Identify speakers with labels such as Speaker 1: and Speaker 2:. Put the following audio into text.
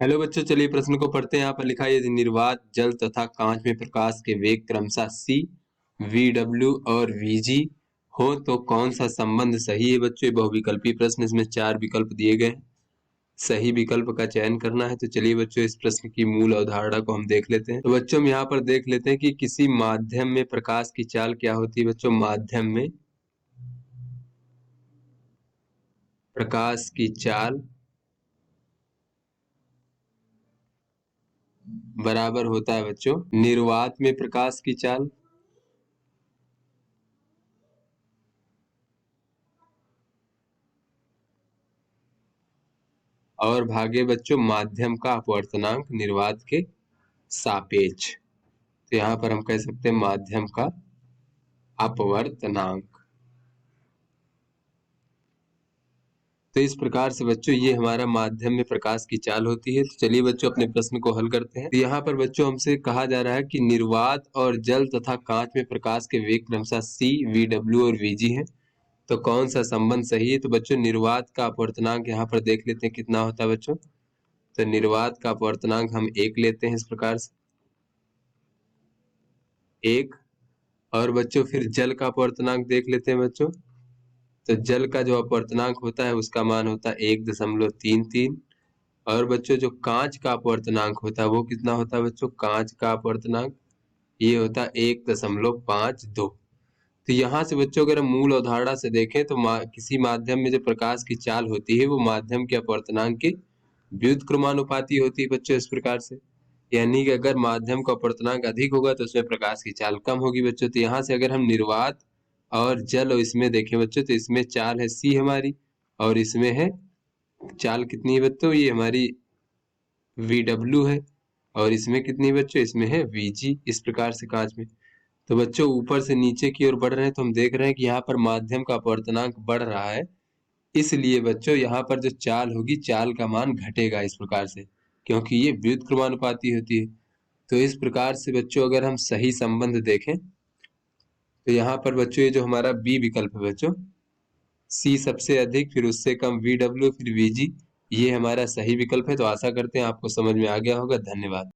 Speaker 1: Hello बच्चों, चलिए प्रश्न को पढ़ते हैं। यहाँ पर लिखा है यदि निर्वात जल तथा कांच में प्रकाश के वेग क्रमशः c, v, w और vg हो तो कौन सा संबंध सही है। बच्चों ये बहुविकल्पी प्रश्न, इसमें 4 विकल्प दिए गए हैं, सही विकल्प का चयन करना है। तो चलिए बच्चों इस प्रश्न की मूल अवधारणा को हम देख लेते हैं। तो बच्चों हम यहाँ पर देख लेते हैं कि किसी माध्यम में प्रकाश की चाल क्या होती है। बच्चों माध्यम में प्रकाश की चाल बराबर होता है बच्चों निर्वात में प्रकाश की चाल और भागे बच्चों माध्यम का अपवर्तनांक निर्वात के सापेक्ष। तो यहाँ पर हम कह सकते हैं माध्यम का अपवर्तनांक। तो इस प्रकार से बच्चों ये हमारा माध्यम में प्रकाश की चाल होती है। तो चलिए बच्चों अपने प्रश्न को हल करते हैं। तो यहाँ पर बच्चों हमसे कहा जा रहा है कि निर्वात और जल तथा कांच में प्रकाश के वेग क्रमशः c, v, w और vg है, तो कौन सा संबंध सही है। तो बच्चों निर्वात का अपवर्तनांक यहाँ पर देख लेते हैं कितना होता है बच्चों। तो निर्वात का अपवर्तनांक हम 1 लेते हैं इस प्रकार से 1। और बच्चों फिर जल का अपवर्तनांक देख लेते हैं बच्चों। तो जल का जो अपवर्तनांक होता है उसका मान होता है 1.33। और बच्चों जो कांच का अपवर्तनांक होता है वो कितना होता है बच्चों। कांच का अपवर्तनांक ये होता है 1.52। तो यहाँ से बच्चों अगर हम मूल अवधारणा से देखें तो किसी माध्यम में जो प्रकाश की चाल होती है वो माध्यम के अपवर्तनांक के व्युत्क्रमानुपाती होती है बच्चों इस प्रकार से। यानी कि अगर माध्यम का अपवर्तनांक अधिक होगा तो उसमें प्रकाश की चाल कम होगी बच्चों। तो यहाँ से अगर हम निर्वात और जल और इसमें देखें बच्चों तो इसमें चाल है c हमारी और इसमें है चाल कितनी है बच्चों, ये हमारी vw है और इसमें कितनी बच्चों, इसमें है vg। इस प्रकार से कांच में तो बच्चों ऊपर से नीचे की ओर बढ़ रहे हैं तो हम देख रहे हैं कि यहाँ पर माध्यम का अपवर्तनांक बढ़ रहा है, इसलिए बच्चों यहाँ पर जो चाल होगी चाल का मान घटेगा इस प्रकार से, क्योंकि ये व्युत्क्रमानुपाती होती है। तो इस प्रकार से बच्चों अगर हम सही संबंध देखें तो यहाँ पर बच्चों ये जो हमारा बी विकल्प है बच्चों, सी सबसे अधिक फिर उससे कम vw फिर vg, ये हमारा सही विकल्प है। तो आशा करते हैं आपको समझ में आ गया होगा। धन्यवाद।